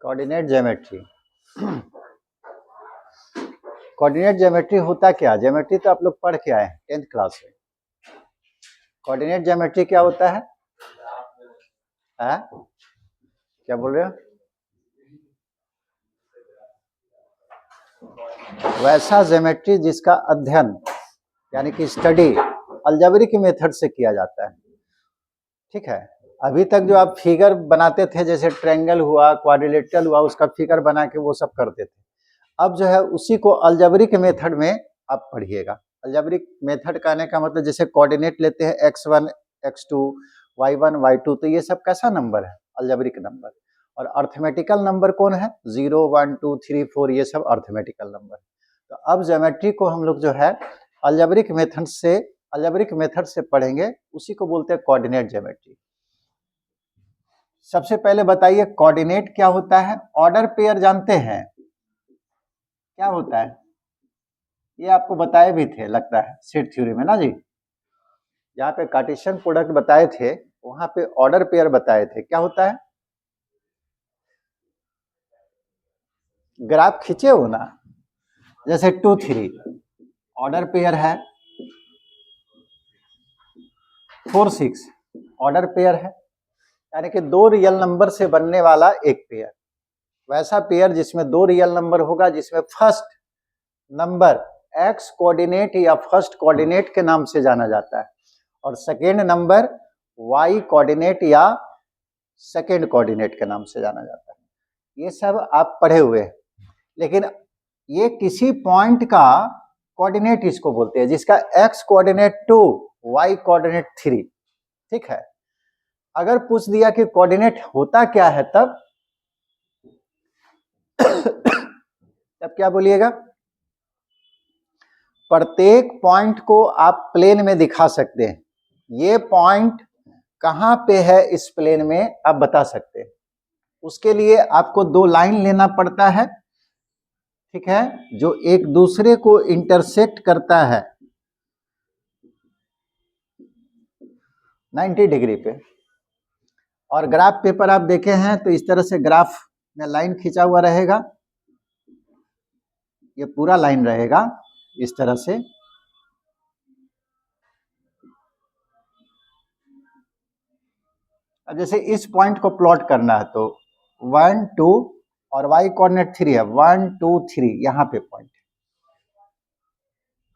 Coordinate geometry. Coordinate geometry होता क्या? Geometry तो आप लोग पढ़ के आए हैं 10th क्लास में। कोऑर्डिनेट ज्योमेट्री क्या होता है? क्या बोल रहे हो? वैसा ज्योमेट्री जिसका अध्ययन यानी कि स्टडी अलजेब्रिक मेथड से किया जाता है। ठीक है, अभी तक जो आप फिगर बनाते थे जैसे ट्रायंगल हुआ, क्वाड्रिलेटरल हुआ, उसका फिगर बना के वो सब करते थे। अब जो है उसी को अलजेब्रिक मेथड में आप पढ़िएगा। अलजेब्रिक मेथड कहने का मतलब जैसे कोऑर्डिनेट लेते हैं x1, x2, y1, y2, तो ये सब कैसा नंबर है? Algebraic number. और अर्थमेटिकल नंबर कौन है? 0, 1, 2, 3, 4, ये सब अर्थमेटिकल नंबर। तो अब ज्योमेट्री को हम लोग जो है अलजेब्रिक मेथड से पढ़ेंगे, उसी को बोलते हैं कोऑर्डिनेट ज्योमेट्री। सबसे पहले बताइए कोऑर्डिनेट क्या होता है? ऑर्डर पेयर जानते हैं क्या होता है? ये आपको बताए भी थे लगता है सेट थ्योरी में ना जी। जहाँ पे कार्टेशियन प्रोडक्ट बताए थे वहां पे ऑर्डर पेयर बताए थे। क्या होता है? ग्राफ खींचे हो ना, जैसे 2, 3 ऑर्डर पेयर है, 4, 6 ऑर्डर पेयर है, यानी कि दो रियल नंबर से बनने वाला एक पेयर। वैसा पेयर जिसमें दो रियल नंबर होगा, जिसमें फर्स्ट नंबर एक्स कोऑर्डिनेट या फर्स्ट कोऑर्डिनेट के नाम से जाना जाता है और सेकेंड नंबर वाई कोऑर्डिनेट या सेकेंड कोऑर्डिनेट के नाम से जाना जाता है। ये सब आप पढ़े हुए हैं, लेकिन ये किसी पॉइंट का कोऑर्डिनेट इसको बोलते हैं जिसका एक्स कोऑर्डिनेट 2, वाई कोऑर्डिनेट 3। ठीक है, अगर पूछ दिया कि कोऑर्डिनेट होता क्या है तब क्या बोलिएगा? प्रत्येक पॉइंट को आप प्लेन में दिखा सकते हैं। ये पॉइंट कहां पे है इस प्लेन में आप बता सकते हैं। उसके लिए आपको दो लाइन लेना पड़ता है, ठीक है, जो एक दूसरे को इंटरसेक्ट करता है 90 डिग्री पे। और ग्राफ पेपर आप देखे हैं तो इस तरह से ग्राफ में लाइन खींचा हुआ रहेगा, ये पूरा लाइन रहेगा इस तरह से। अब जैसे इस पॉइंट को प्लॉट करना है तो 1, 2 और y कोऑर्डिनेट 3 है, 1, 2, 3 यहाँ पे पॉइंट।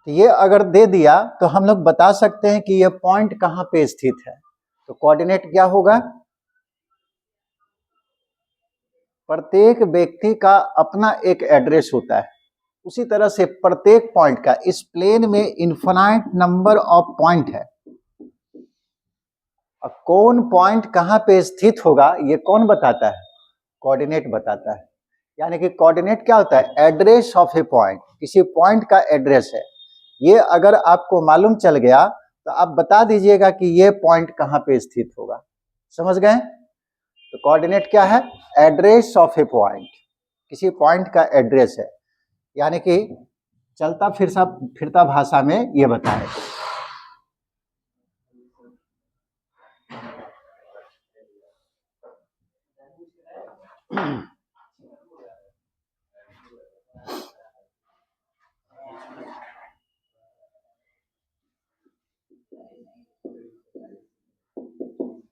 तो ये अगर दे दिया तो हम लोग बता सकते हैं कि ये पॉइंट कहाँ पे स्थित है। तो कोऑर्डिनेट क्या होगा? प्रत्येक व्यक्ति का अपना एक एड्रेस होता है, उसी तरह से प्रत्येक पॉइंट का इस प्लेन में इनफाइनाइट नंबर ऑफ पॉइंट है। अब कौन पॉइंट कहाँ पे स्थित होगा ये कौन बताता है? कोऑर्डिनेट बताता है। यानी कि कोऑर्डिनेट क्या होता है? एड्रेस ऑफ ए पॉइंट, किसी पॉइंट का एड्रेस है। ये अगर आपको मालूम चल गया तो आप बता दीजिएगा कि ये पॉइंट कहाँ पे स्थित होगा। समझ गए? तो कोऑर्डिनेट क्या है? एड्रेस ऑफ ए पॉइंट, किसी पॉइंट का एड्रेस है, यानी कि चलता फिरता भाषा में ये बताए।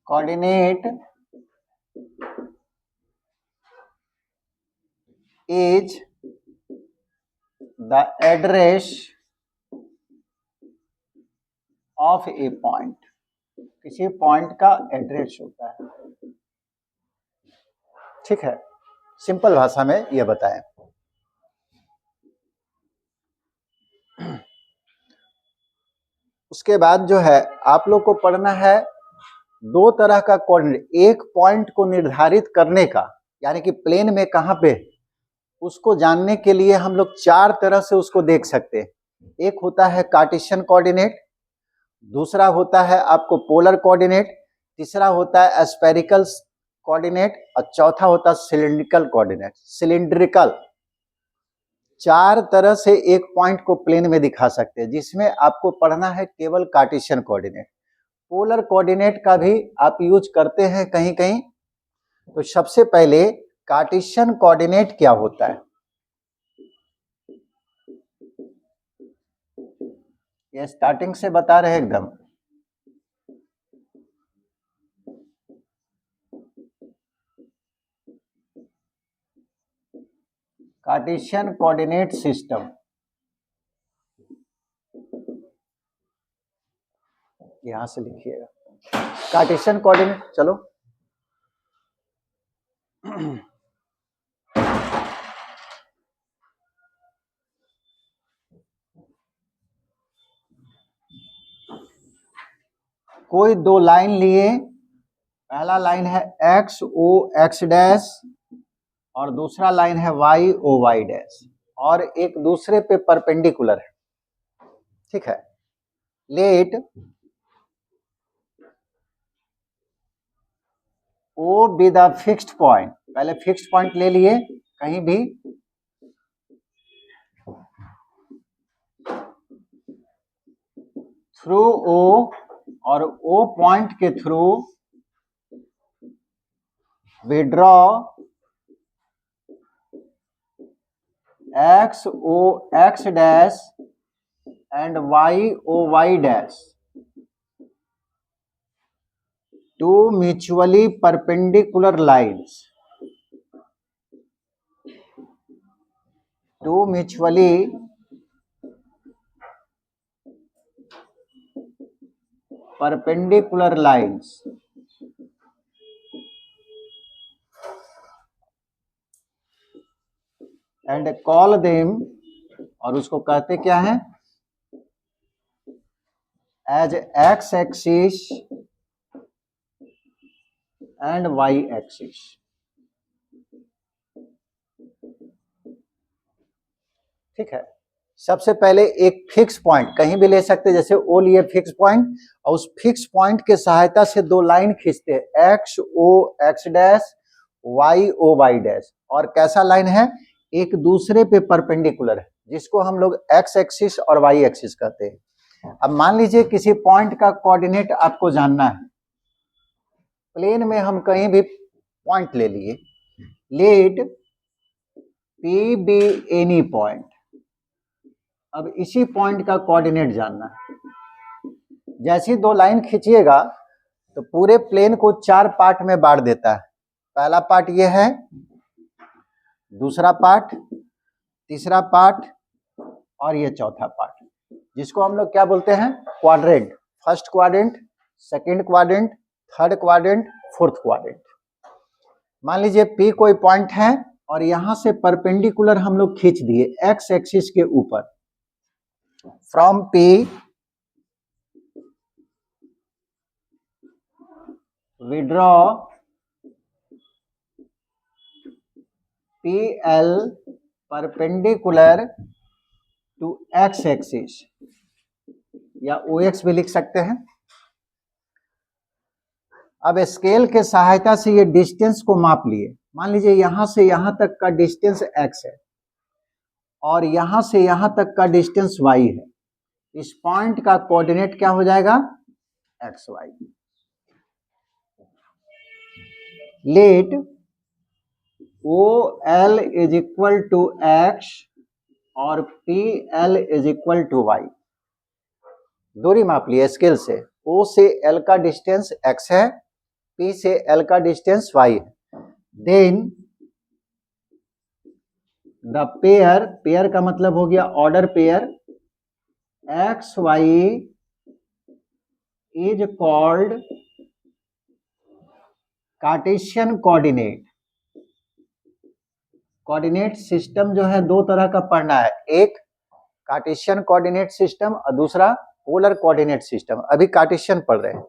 Coordinate is the address of a point, किसी पॉइंट का एड्रेस होता है। ठीक है, सिंपल भाषा में ये बताएं। उसके बाद जो है आप लोग को पढ़ना है दो तरह का कोऑर्डिनेट। एक पॉइंट को निर्धारित करने का, यानी कि प्लेन में कहाँ पे, उसको जानने के लिए हम लोग चार तरह से उसको देख सकते हैं। एक होता है कार्टेशियन कोऑर्डिनेट, दूसरा होता है आपको पोलर कोऑर्डिनेट, तीसरा होता है स्फेरिकल कोऑर्डिनेट और चौथा होता है सिलिंड्रिकल कोऑर्डिनेट। सिलिंड्रिकल चार तरह से एक पॉइंट को प्लेन में दिखा सकते हैं, जिसमें आपको पढ़ना है केवल कार्टेशियन कोऑर्डिनेट। पोलर कोऑर्डिनेट का भी आप यूज करते हैं कहीं कहीं। तो सबसे पहले कार्टेशियन कोऑर्डिनेट क्या होता है? ये स्टार्टिंग से बता रहे एकदम। कार्टेशियन कोऑर्डिनेट सिस्टम, यहां से लिखिएगा कार्टेशियन कोऑर्डिनेट। चलो कोई दो लाइन लिए, पहला लाइन है एक्स ओ एक्स डैश और दूसरा लाइन है वाई ओ वाई डैश, और एक दूसरे पे परपेंडिकुलर है, ठीक है। Let O be the fixed point, पहले फिक्स्ड पॉइंट ले लिए कहीं भी, थ्रू ओ, और ओ पॉइंट के through withdraw X O X dash and Y O Y dash two mutually perpendicular lines, two mutually perpendicular lines and call them, और उसको कहते क्या है, as x axis and y axis। ठीक है। सबसे पहले एक फिक्स पॉइंट कहीं भी ले सकते, जैसे ओ लिए फिक्स पॉइंट, और उस फिक्स पॉइंट के सहायता से दो लाइन खींचते हैं, X O X dash Y O Y dash, और कैसा लाइन है, एक दूसरे पे परपेंडिकुलर है, जिसको हम लोग एक्स एक्सिस और वाई एक्सिस कहते हैं। अब मान लीजिए किसी पॉइंट का कोऑर्डिनेट आपको जानना है, प्लेन में हम कहीं भी पॉइंट ले लिए, let P be any point. अब इसी पॉइंट का कोऑर्डिनेट जानना है, जैसी दो लाइन खींचिएगा तो पूरे प्लेन को चार पार्ट में बांट देता है। पहला पार्ट ये है, दूसरा पार्ट, तीसरा पार्ट, और ये चौथा पार्ट, जिसको हम लोग क्या बोलते हैं, quadrant. First quadrant, second quadrant, third quadrant, fourth quadrant. मान लीजिए पी कोई पॉइंट है और यहां से परपेंडिकुलर हम लोग खींच दिए एक्स एक्सिस के ऊपर, from P withdraw P L perpendicular to X axis, या ओ एक्स भी लिख सकते हैं। अब स्केल के सहायता से ये डिस्टेंस को माप लिए, मान लीजिए यहां से यहां तक का डिस्टेंस x है और यहां से यहां तक का डिस्टेंस y है, इस पॉइंट का कोऑर्डिनेट क्या हो जाएगा, X Y. Let O L is equal to X और P L is equal to Y, दूरी माप लिए स्केल से, ओ से एल का डिस्टेंस x है, P से L का डिस्टेंस y है। देन द पेयर, पेयर का मतलब हो गया order pair, X Y is called Cartesian coordinate. Coordinate system जो है दो तरह का पढ़ना है, एक कार्टेशियन कोऑर्डिनेट सिस्टम और दूसरा पोलर कोऑर्डिनेट सिस्टम। अभी कार्टेशियन पढ़ रहे हैं।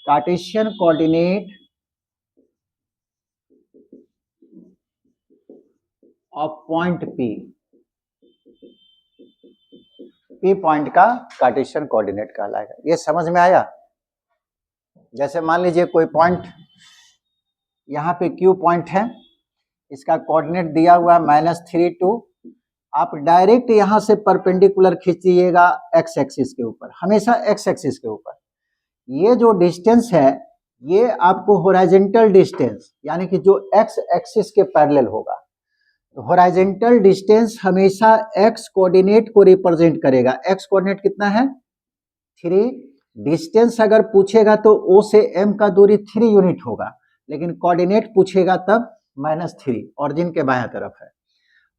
Cartesian coordinate of point P point का कार्टेशियन कोऑर्डिनेट कहलाएगा। ये समझ में आया? जैसे मान लीजिए कोई पॉइंट यहाँ पे क्यू पॉइंट है, इसका कोऑर्डिनेट दिया हुआ है -3 2, आप डायरेक्ट यहाँ से परपेंडिकुलर खींचिएगा एक्स एक्सिस के ऊपर, हमेशा एक्स एक्सिस के ऊपर। ये जो डिस्टेंस है ये आपको होराइजेंटल डिस्टेंस यानी कि जो एक्स एक्सिस के पैरेलल होगा। तो होराइजेंटल डिस्टेंस हमेशा एक्स कोऑर्डिनेट को रिप्रेजेंट करेगा। एक्स कोऑर्डिनेट कितना है 3। डिस्टेंस अगर पूछेगा तो ओ से एम का दूरी 3 यूनिट होगा, लेकिन कोऑर्डिनेट पूछेगा तब -3 ऑरिजिन के बाएं तरफ है।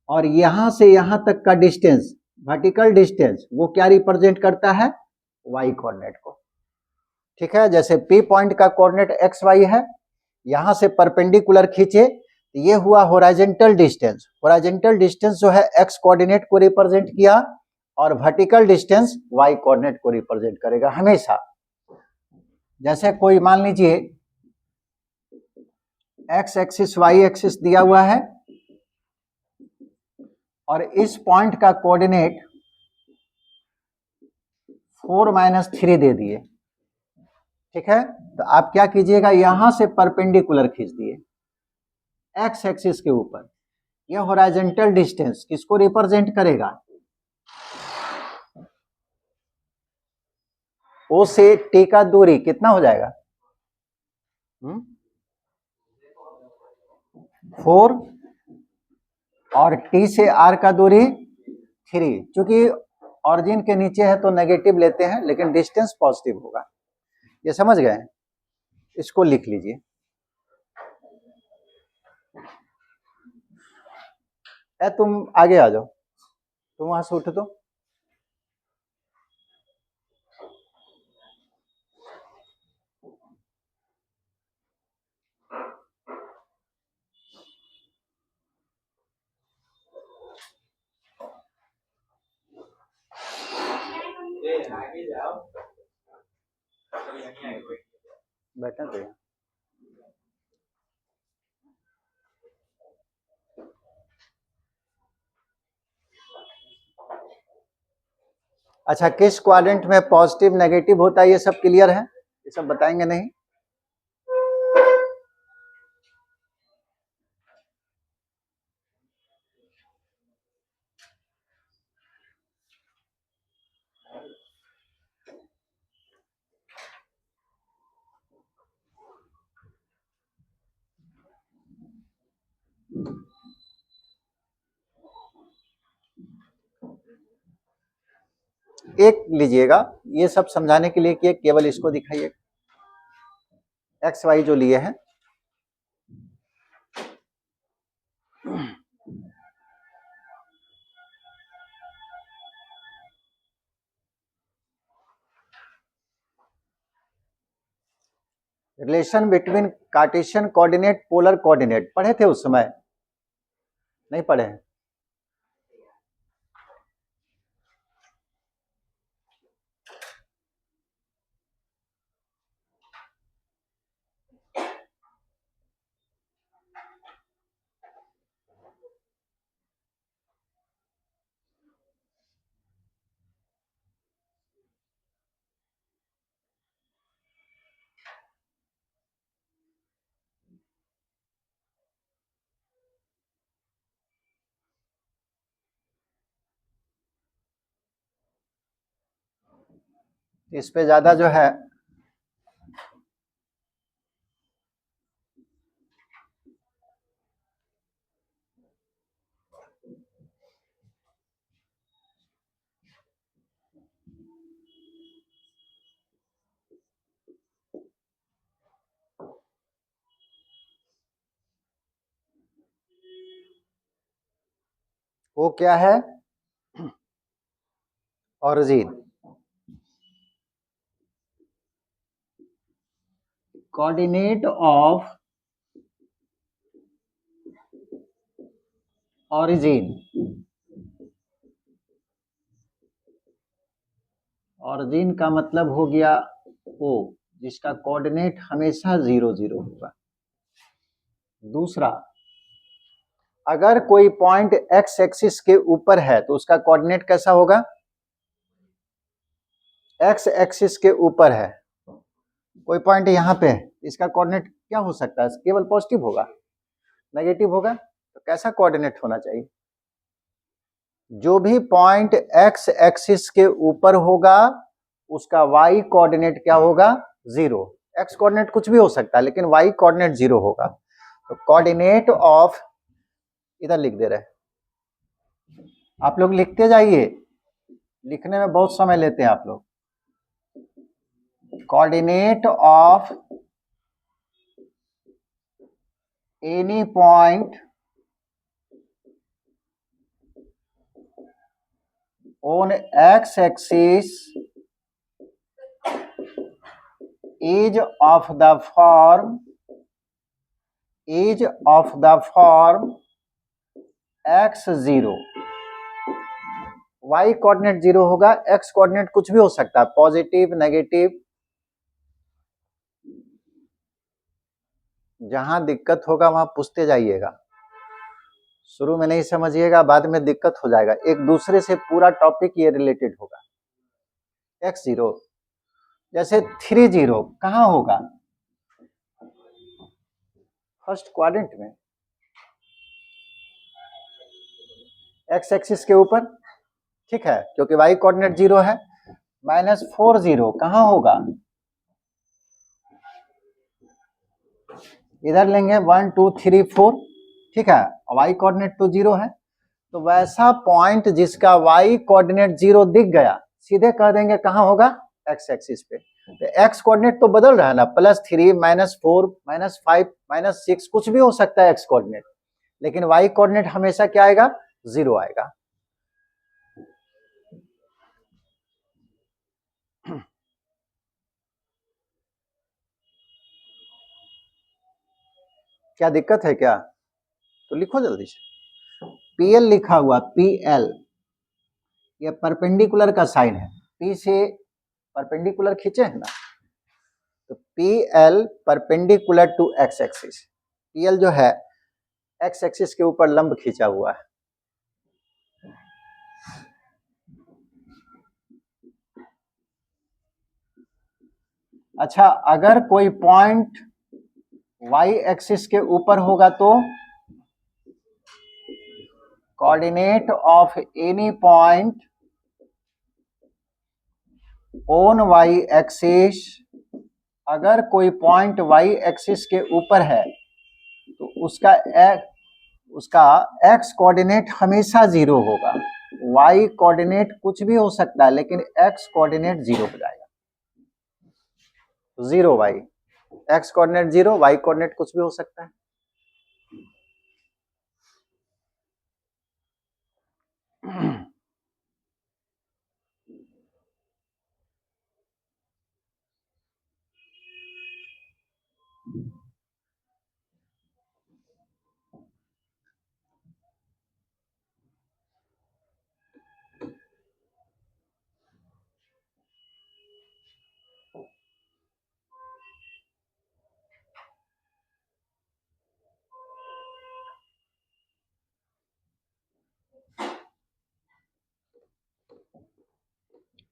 और यहां से यहां तक का डिस्टेंस वर्टिकल डिस्टेंस वो क्या रिप्रेजेंट करता है वाई कोऑर्डिनेट को। ठीक है, जैसे पी पॉइंट का कोऑर्डिनेट एक्स वाई है, यहां से परपेंडिकुलर खींचे तो ये हुआ होराइजेंटल डिस्टेंस। होराइजेंटल डिस्टेंस जो है एक्स कोऑर्डिनेट को रिप्रेजेंट किया और वर्टिकल डिस्टेंस वाई कोऑर्डिनेट को रिप्रेजेंट करेगा हमेशा। जैसे कोई मान लीजिए एक्स एक्सिस वाई एक्सिस दिया हुआ है और इस पॉइंट का कोऑर्डिनेट 4-3 दे दिए। ठीक है, तो आप क्या कीजिएगा यहां से परपेंडिकुलर खींच दिए एक्स एक्सिस के ऊपर। यह होराइजेंटल डिस्टेंस किसको रिप्रेजेंट करेगा ओ से टी का दूरी कितना हो जाएगा 4 और टी से आर का दूरी 3। क्योंकि ऑरिजिन के नीचे है तो नेगेटिव लेते हैं, लेकिन डिस्टेंस पॉजिटिव होगा। ये समझ गए, इसको लिख लीजिए। तुम आगे आ जाओ, तुम वहां से उठ दो। बैठा तो अच्छा, किस क्वाड्रेंट में पॉजिटिव नेगेटिव होता है ये सब क्लियर है, ये सब बताएंगे नहीं। एक लीजिएगा, ये सब समझाने के लिए कि केवल इसको दिखाइए एक्स वाई जो लिए हैं। Relation between Cartesian coordinate polar coordinate पढ़े थे उस समय, नहीं पढ़े हैं? इस पे ज्यादा जो है वो क्या है origin, coordinate of origin. Origin का मतलब हो गया ओ जिसका कोऑर्डिनेट हमेशा 0-0 होगा। दूसरा, अगर कोई पॉइंट एक्स एक्सिस के ऊपर है तो उसका कोऑर्डिनेट कैसा होगा एक्स एक्सिस के ऊपर है, कोई पॉइंट यहाँ पे है, इसका कोऑर्डिनेट क्या हो सकता है केवल पॉजिटिव होगा नेगेटिव होगा। तो कैसा कोऑर्डिनेट होना चाहिए जो भी पॉइंट एक्स एक्सिस के ऊपर होगा उसका वाई कोऑर्डिनेट क्या होगा 0। एक्स कोऑर्डिनेट कुछ भी हो सकता है लेकिन वाई कोऑर्डिनेट 0 होगा। तो कोऑर्डिनेट ऑफ, इधर लिख दे रहे, आप लोग लिखते जाइए, लिखने में बहुत समय लेते हैं आप लोग। Coordinate of any point on x axis is of the form x0, y coordinate 0 होगा, x कोऑर्डिनेट कुछ भी हो सकता है, पॉजिटिव नेगेटिव, जहां दिक्कत होगा वहां पूछते जाइएगा, शुरू में नहीं समझिएगा, बाद में दिक्कत हो जाएगा, एक दूसरे से पूरा टॉपिक ये रिलेटेड होगा। x0 जैसे 30 कहां होगा, फर्स्ट क्वाड्रेंट में, x एक्सिस के ऊपर, ठीक है, क्योंकि y कोऑर्डिनेट 0 है। -40 कहां होगा, इधर लेंगे 1 2 3 4, ठीक है, y कोऑर्डिनेट तो 0 है, तो वैसा पॉइंट जिसका y कोऑर्डिनेट 0 दिख गया, सीधे कह देंगे कहां होगा, x एक्सिस पे। तो x कोऑर्डिनेट तो बदल रहा है ना, +3 -4 -5 -6 कुछ भी हो सकता है x कोऑर्डिनेट, लेकिन y कोऑर्डिनेट हमेशा क्या आएगा, 0 आएगा। क्या दिक्कत है क्या, तो लिखो जल्दी से। PL लिखा हुआ, PL ये परपेंडिकुलर का साइन है, P से परपेंडिकुलर खींचे हैं ना, तो PL perpendicular to x axis, PL जो है x एक्सिस के ऊपर लंब खींचा हुआ है। अच्छा, अगर कोई पॉइंट y एक्सिस के ऊपर होगा तो coordinate of any point on y axis, अगर कोई पॉइंट y एक्सिस के ऊपर है तो उसका x कोऑर्डिनेट हमेशा 0 होगा, y कोऑर्डिनेट कुछ भी हो सकता है लेकिन x कोऑर्डिनेट 0 हो जाएगा, 0 y, x coordinate 0, y coordinate कुछ भी हो सकता है।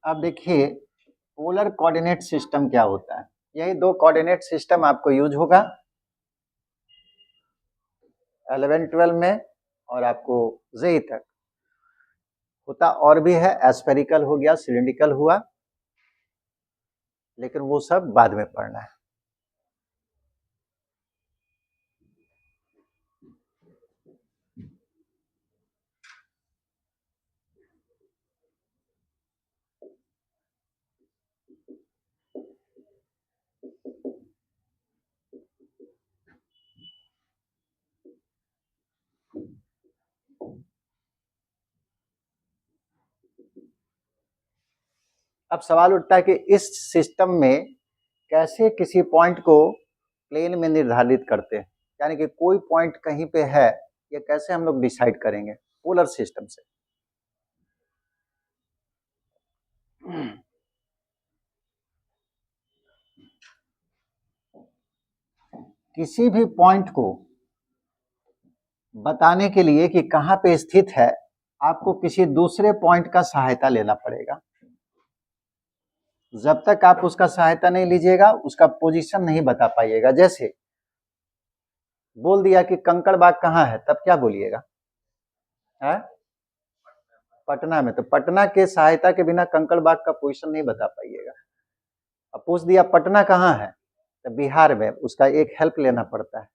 अब देखिए पोलर कोऑर्डिनेट सिस्टम क्या होता है, यही दो कोऑर्डिनेट सिस्टम आपको यूज होगा 11-12 में, और आपको जेई तक होता और भी है, एस्फेरिकल हो गया, सिलिंड्रिकल हुआ, लेकिन वो सब बाद में पढ़ना है। अब सवाल उठता है कि इस सिस्टम में कैसे किसी पॉइंट को प्लेन में निर्धारित करते हैं, यानी कि कोई पॉइंट कहीं पे है, ये कैसे हम लोग डिसाइड करेंगे पोलर सिस्टम से। किसी भी पॉइंट को बताने के लिए कि कहां पे स्थित है, आपको किसी दूसरे पॉइंट का सहायता लेना पड़ेगा। जब तक आप उसका सहायता नहीं लीजिएगा उसका पोजीशन नहीं बता पाइएगा। जैसे बोल दिया कि कंकड़बाग कहाँ है, तब क्या बोलिएगा, है पटना में, तो पटना के सहायता के बिना कंकड़बाग का पोजीशन नहीं बता पाइएगा। अब पूछ दिया पटना कहाँ है, तो बिहार में उसका एक हेल्प लेना पड़ता है।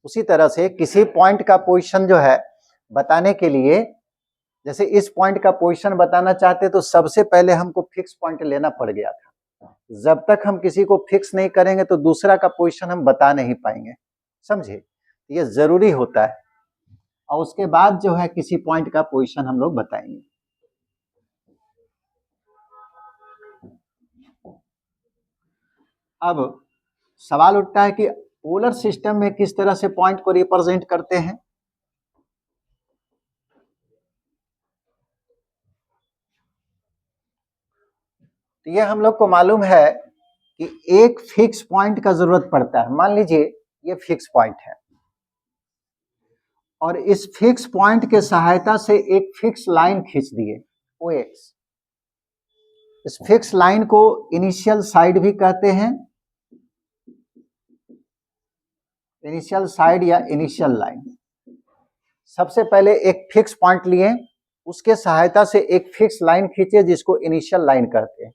उसी तरह से किसी पॉइंट का पोजीशन जो है बताने के लिए, जैसे इस पॉइंट का पोजीशन बताना चाहते तो सबसे पहले हमको फिक्स पॉइंट लेना पड़ गया था। जब तक हम किसी को फिक्स नहीं करेंगे तो दूसरा का पोजीशन हम बता नहीं पाएंगे, समझे? ये जरूरी होता है, और उसके बाद जो है किसी पॉइंट का पोजीशन हम लोग बताएंगे। अब सवाल उठता है कि पोलर सिस्टम में किस तरह से पॉइंट को रिप्रेजेंट करते हैं। तो ये हम लोग को मालूम है कि एक फिक्स पॉइंट का जरूरत पड़ता है। मान लीजिए ये फिक्स पॉइंट है और इस फिक्स पॉइंट के सहायता से एक फिक्स लाइन खींच दिए OX। इस फिक्स लाइन को इनिशियल साइड भी कहते हैं, इनिशियल साइड या इनिशियल लाइन। सबसे पहले एक फिक्स पॉइंट लिए, उसके सहायता से एक फिक्स लाइन खींचे जिसको इनिशियल लाइन कहते हैं।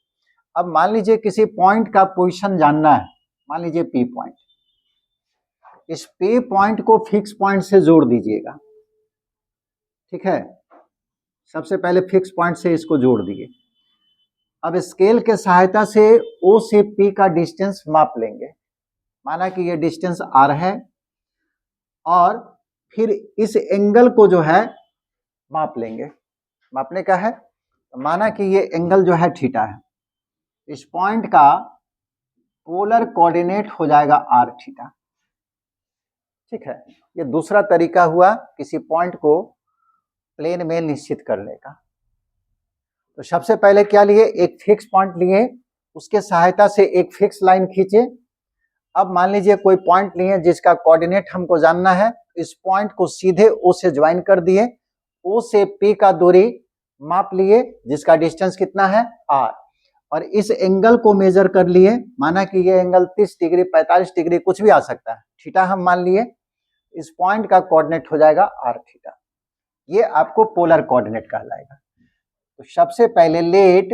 अब मान लीजिए किसी पॉइंट का पोजीशन जानना है, मान लीजिए P पॉइंट। इस P पॉइंट को फिक्स पॉइंट से जोड़ दीजिएगा, ठीक है। सबसे पहले फिक्स पॉइंट से इसको जोड़ दिए। अब स्केल के सहायता से O से P का डिस्टेंस माप लेंगे। माना कि ये डिस्टेंस R है और फिर इस एंगल को जो है माप लेंगे। मापने का है, माना कि ये एंगल जो है थीटा है। इस पॉइंट का पोलर कोऑर्डिनेट हो जाएगा R थीटा, ठीक है। ये दूसरा तरीका हुआ किसी पॉइंट को प्लेन में निश्चित करने का। तो सबसे पहले क्या लिए, एक फिक्स पॉइंट लिए, उसके सहायता से एक फिक्स लाइन खींचे। अब मान लीजिए कोई पॉइंट लिए जिसका कोऑर्डिनेट हमको जानना है, इस पॉइंट को सीधे O से ज्वाइन कर दिए, O से P का दूरी माप लिए जिसका डिस्टेंस कितना है R, और इस एंगल को मेजर कर लिए। माना कि ये एंगल 30 डिग्री 45 डिग्री कुछ भी आ सकता है, थीटा हम मान लिए। इस पॉइंट का कोऑर्डिनेट हो जाएगा R थीटा। ये आपको पोलर कोऑर्डिनेट कहलाएगा। तो सबसे पहले let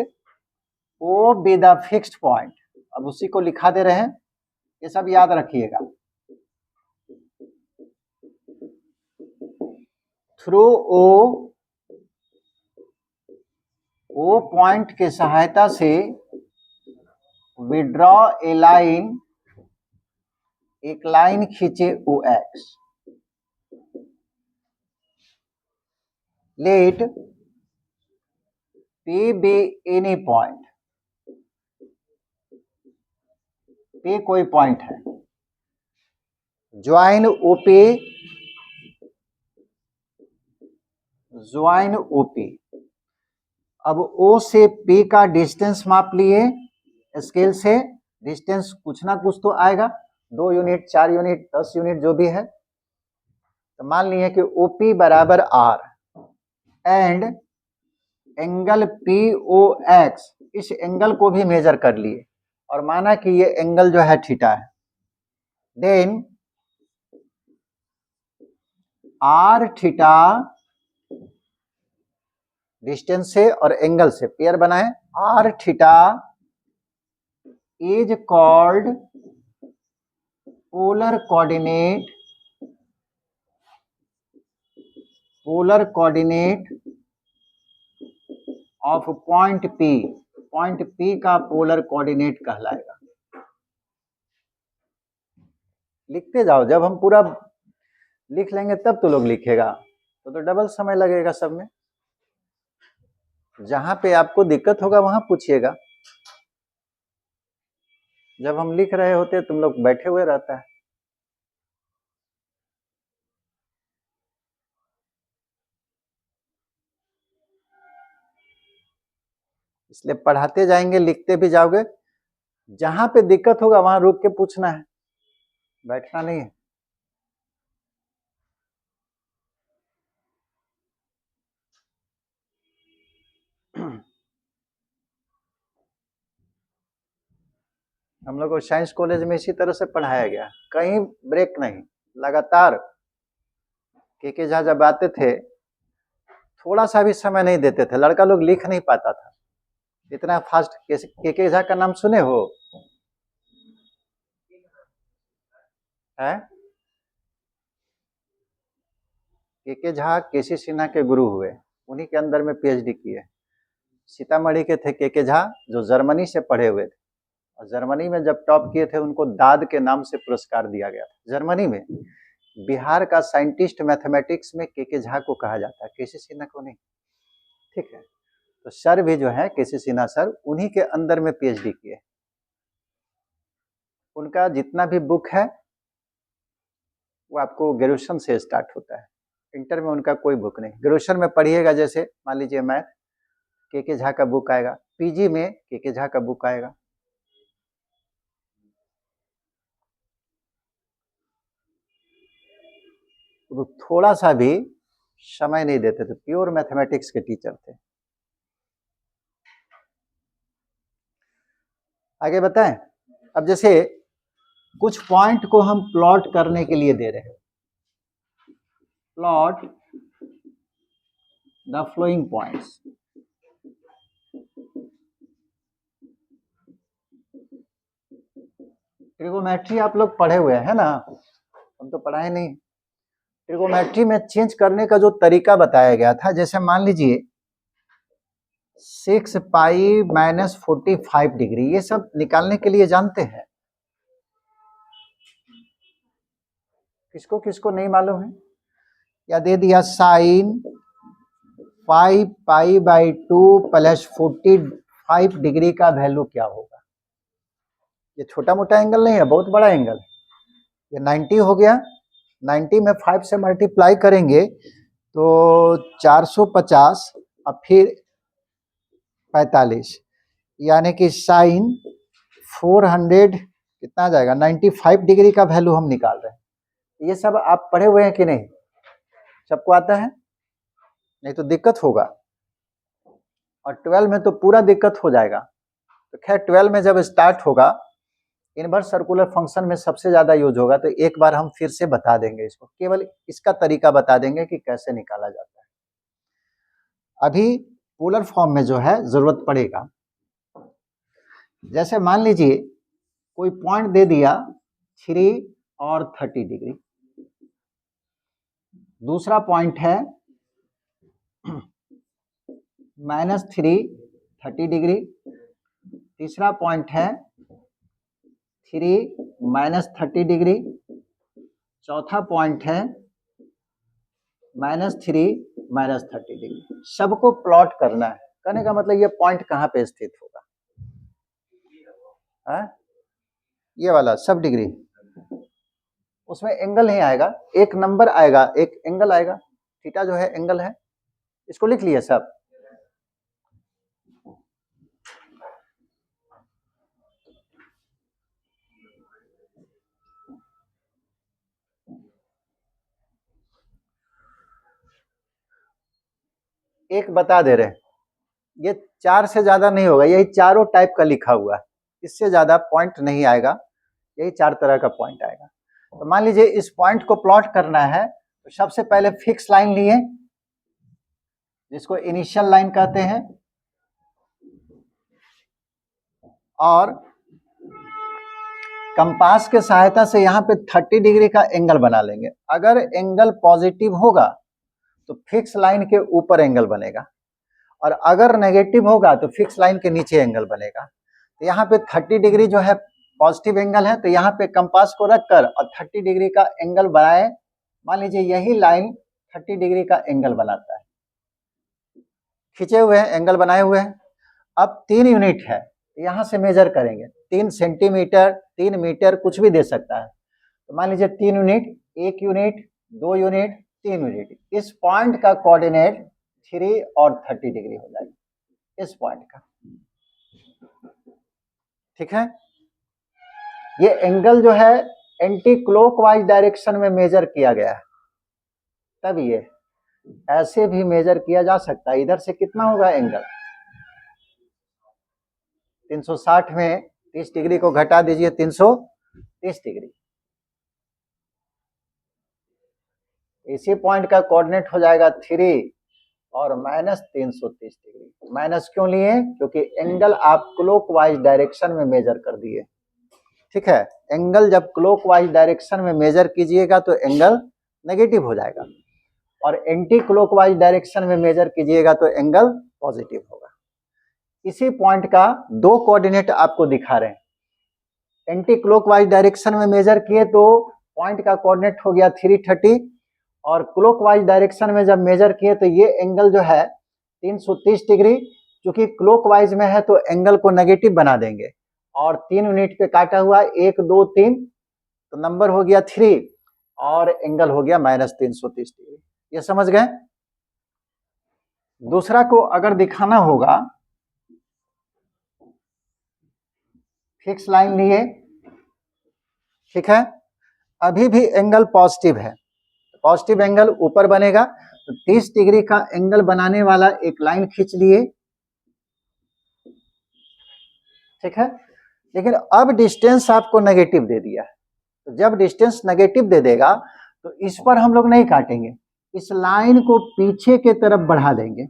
O be the fixed point, अब उसी को लिखा दे रहे हैं, ये सब याद रखिएगा। थ्रू O पॉइंट के सहायता से विड्रॉ ए लाइन, एक लाइन खींचे OX। Let P be any point, P कोई पॉइंट है, ज्वाइन OP, ज्वाइन OP। अब O से P का डिस्टेंस माप लिए स्केल से, डिस्टेंस कुछ ना कुछ तो आएगा, 2 यूनिट 4 यूनिट 10 यूनिट जो भी है। तो मान लिए कि OP बराबर R एंड एंगल POX, इस एंगल को भी मेजर कर लिए और माना कि ये एंगल जो है थीटा है। देन R थीटा डिस्टेंस से और एंगल से पेयर बनाए, R theta is called polar coordinate, polar coordinate of point P। Point P का पोलर कोऑर्डिनेट कहलाएगा। लिखते जाओ, जब हम पूरा लिख लेंगे तब तो लोग लिखेगा, तो डबल समय लगेगा सब में। जहां पे आपको दिक्कत होगा वहां पूछिएगा, जब हम लिख रहे होते तुम लोग बैठे हुए रहता है। इसलिए पढ़ाते जाएंगे, लिखते भी जाओगे, जहां पे दिक्कत होगा वहां रुक के पूछना है, बैठना नहीं है। हम लोग को साइंस कॉलेज में इसी तरह से पढ़ाया गया, कहीं ब्रेक नहीं, लगातार। के झा जब आते थे थोड़ा सा भी समय नहीं देते थे, लड़का लोग लिख नहीं पाता था इतना फास्ट। के झा का नाम सुने हो? है। के झा केसी सिन्हा के गुरु हुए, उन्हीं के अंदर में पीएचडी किए। सीतामढ़ी के थे के झा, जो जर्मनी से पढ़े हुए थे, और जर्मनी में जब टॉप किए थे उनको दाद के नाम से पुरस्कार दिया गया था जर्मनी में। बिहार का साइंटिस्ट मैथमेटिक्स में के झा को कहा जाता है, केसी सिन्हा को नहीं। ठीक है, तो सर भी जो है केसी सिन्हा सर, उन्हीं के अंदर में पीएचडी किए। उनका जितना भी बुक है वो आपको ग्रेजुएशन से स्टार्ट होता है, इंटर में उनका कोई बुक नहीं। ग्रेजुएशन में पढ़िएगा, जैसे मान लीजिए मैथ, के झा का बुक आएगा, पीजी में के झा का बुक आएगा। तो थोड़ा सा भी समय नहीं देते थे, प्योर मैथमेटिक्स के टीचर थे। आगे बताएं। अब जैसे कुछ पॉइंट को हम प्लॉट करने के लिए दे रहे हैं, plot the flowing points. Trigonometry आप लोग पढ़े हुए हैं ना, हम तो पढ़ाए नहीं। ट्रिगोमेट्री में चेंज करने का जो तरीका बताया गया था, जैसे मान लीजिए 6 पाई माइनस 45 डिग्री, ये सब निकालने के लिए जानते हैं? किसको किसको नहीं मालूम है? या दे दिया sine 5 pi by 2 plus 45 degree का वैल्यू क्या होगा? ये छोटा मोटा एंगल नहीं है, बहुत बड़ा एंगल। ये 90 हो गया, 90 में 5 से मल्टीप्लाई करेंगे तो 450, अब फिर 45, यानी कि साइन 400 कितना आ जाएगा, 95 डिग्री का वैल्यू हम निकाल रहे हैं। ये सब आप पढ़े हुए हैं कि नहीं? सबको आता है? नहीं तो दिक्कत होगा, और 12 में तो पूरा दिक्कत हो जाएगा। तो खैर 12 में जब स्टार्ट होगा, इनवर्स सर्कुलर फंक्शन में सबसे ज्यादा यूज होगा, तो एक बार हम फिर से बता देंगे इसको, केवल इसका तरीका बता देंगे कि कैसे निकाला जाता है। अभी पोलर फॉर्म में जो है जरूरत पड़ेगा। जैसे मान लीजिए कोई पॉइंट दे दिया 3 और 30 डिग्री, दूसरा पॉइंट है -3 30 डिग्री, तीसरा पॉइंट है 3 -30 डिग्री, चौथा पॉइंट है -3 -30 डिग्री। सबको प्लॉट करना है। कहने का मतलब ये पॉइंट कहाँ पे स्थित होगा? है? ये वाला सब डिग्री, उसमें एंगल नहीं आएगा, एक नंबर आएगा, एक एंगल आएगा। थीटा जो है एंगल है, इसको लिख लिए सब। एक बता दे रहे हैं, ये 4 से ज्यादा नहीं होगा, यही चारों टाइप का लिखा हुआ है, इससे ज्यादा पॉइंट नहीं आएगा, यही 4 तरह का पॉइंट आएगा। तो मान लीजिए इस पॉइंट को प्लॉट करना है, तो सबसे पहले फिक्स लाइन लिए, जिसको इनिशियल लाइन कहते हैं, और कंपास के सहायता से यहाँ पे 30 डिग्री का एंगल बना लेंगे। अगर एंगल पॉजिटिव होगा तो फिक्स लाइन के ऊपर एंगल बनेगा, और अगर नेगेटिव होगा तो फिक्स लाइन के नीचे एंगल बनेगा। तो यहाँ पे 30 डिग्री जो है पॉजिटिव एंगल है, तो यहाँ पे कंपास को रखकर और 30 डिग्री का एंगल बनाए। मान लीजिए यही लाइन 30 डिग्री का एंगल बनाता है, खींचे हुए हैं, एंगल बनाए हुए हैं। अब 3 यूनिट है, यहाँ से मेजर करेंगे, 3 सेंटीमीटर 3 मीटर कुछ भी दे सकता है। तो मान लीजिए 3 यूनिट, 1 यूनिट, 2 यूनिट, 3 यूनिट। इस पॉइंट का कोऑर्डिनेट 3 और 30 डिग्री हो जाएगा, इस पॉइंट का। ठीक है, ये एंगल जो है एंटी क्लॉकवाइज डायरेक्शन में मेजर किया गया है, तब ये ऐसे भी मेजर किया जा सकता है। इधर से कितना होगा एंगल, 360 में 30 डिग्री को घटा दीजिए, 330 डिग्री। इसी पॉइंट का कोऑर्डिनेट हो जाएगा 3 और -330 डिग्री। माइनस क्यों लिए? क्योंकि एंगल आप क्लॉकवाइज डायरेक्शन में मेजर कर दिए। ठीक है। एंगल जब क्लॉकवाइज डायरेक्शन में मेजर कीजिएगा तो एंगल नेगेटिव हो जाएगा, और एंटी क्लॉकवाइज डायरेक्शन में मेजर कीजिएगा तो एंगल पॉजिटिव होगा। इसी पॉइंट का दो कोऑर्डिनेट आपको दिखा रहे हैं। एंटी क्लॉकवाइज डायरेक्शन में मेजर किए तो पॉइंट का कोऑर्डिनेट हो गया 330, और क्लॉकवाइज डायरेक्शन में जब मेजर किए तो ये एंगल जो है 330 डिग्री, क्योंकि क्लॉकवाइज में है तो एंगल को नेगेटिव बना देंगे, और 3 यूनिट पे काटा हुआ 1 2 3, तो नंबर हो गया 3 और एंगल हो गया -330 डिग्री। ये समझ गए। दूसरा को अगर दिखाना होगा, फिक्स लाइन लिए, ठीक है, अभी भी एंगल पॉजिटिव है, पॉजिटिव एंगल ऊपर बनेगा, तो 30 डिग्री का एंगल बनाने वाला एक लाइन खींच लिए, ठीक है। लेकिन अब डिस्टेंस आपको नेगेटिव दे दिया है, तो जब डिस्टेंस नेगेटिव दे देगा तो इस पर हम लोग नहीं काटेंगे, इस लाइन को पीछे के तरफ बढ़ा देंगे।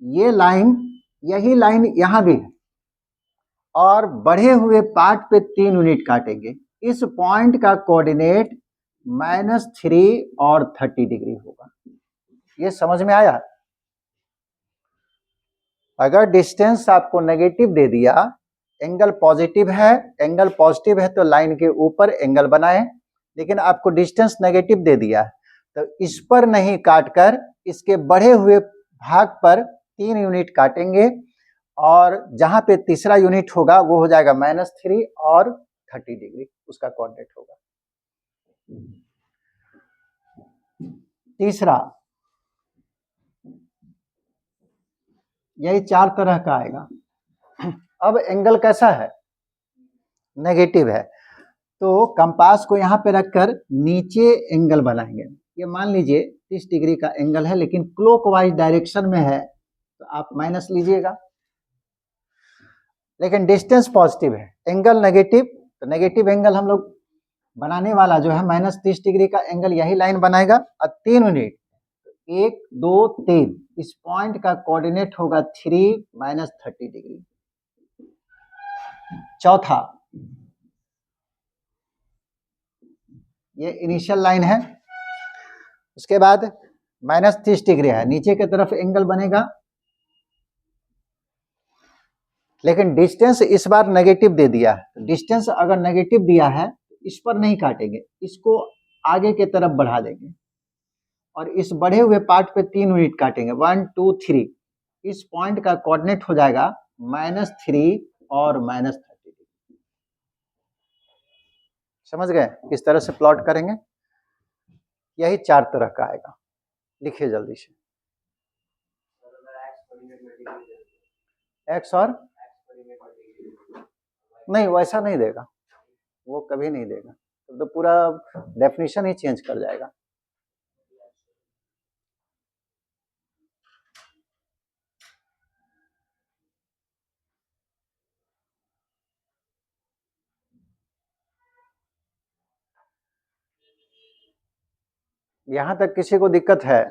ये लाइन, यही लाइन यहां भी है, और बढ़े हुए पार्ट पे 3 यूनिट काटेंगे। इस पॉइंट का कोऑर्डिनेट -3 और 30 डिग्री होगा। ये समझ में आया। अगर डिस्टेंस आपको नेगेटिव दे दिया, एंगल पॉजिटिव है, एंगल पॉजिटिव है तो लाइन के ऊपर एंगल बनाएं, लेकिन आपको डिस्टेंस नेगेटिव दे दिया तो इस पर नहीं काटकर इसके बढ़े हुए भाग पर 3 यूनिट काटेंगे, और जहां पे तीसरा यूनिट होगा वो हो जाएगा -3 और 30 डिग्री, उसका कोऑर्डिनेट होगा। तीसरा, यही 4 तरह का आएगा। अब एंगल कैसा है, नेगेटिव है, तो कंपास को यहाँ पे रखकर नीचे एंगल बनाएंगे। ये मान लीजिए 30 डिग्री का एंगल है, लेकिन क्लॉकवाइज डायरेक्शन में है तो आप माइनस लीजिएगा, लेकिन डिस्टेंस पॉजिटिव है, एंगल नेगेटिव, तो नेगेटिव एंगल हम लोग बनाने वाला जो है -30 डिग्री का एंगल यही लाइन बनाएगा, और 3 यूनिट 1 2 3, इस पॉइंट का कोऑर्डिनेट होगा 3 -30 डिग्री। चौथा, ये इनिशियल लाइन है, उसके बाद -30 डिग्री है, नीचे की तरफ एंगल बनेगा, लेकिन डिस्टेंस इस बार नेगेटिव दे दिया है। डिस्टेंस अगर नेगेटिव दिया है तो इस पर नहीं काटेंगे, इसको आगे की तरफ बढ़ा देंगे, और इस बढ़े हुए पार्ट पे 3 यूनिट काटेंगे, 1 2 3, इस पॉइंट का कोऑर्डिनेट हो जाएगा -3 और -30 डिग्री। समझ गए किस तरह से प्लॉट करेंगे। यही 4 तरह का आएगा, लिखिए जल्दी से। एक्स और नहीं, वैसा नहीं देगा, वो कभी नहीं देगा, तो पूरा डेफिनेशन ही चेंज कर जाएगा। यहां तक किसी को दिक्कत है?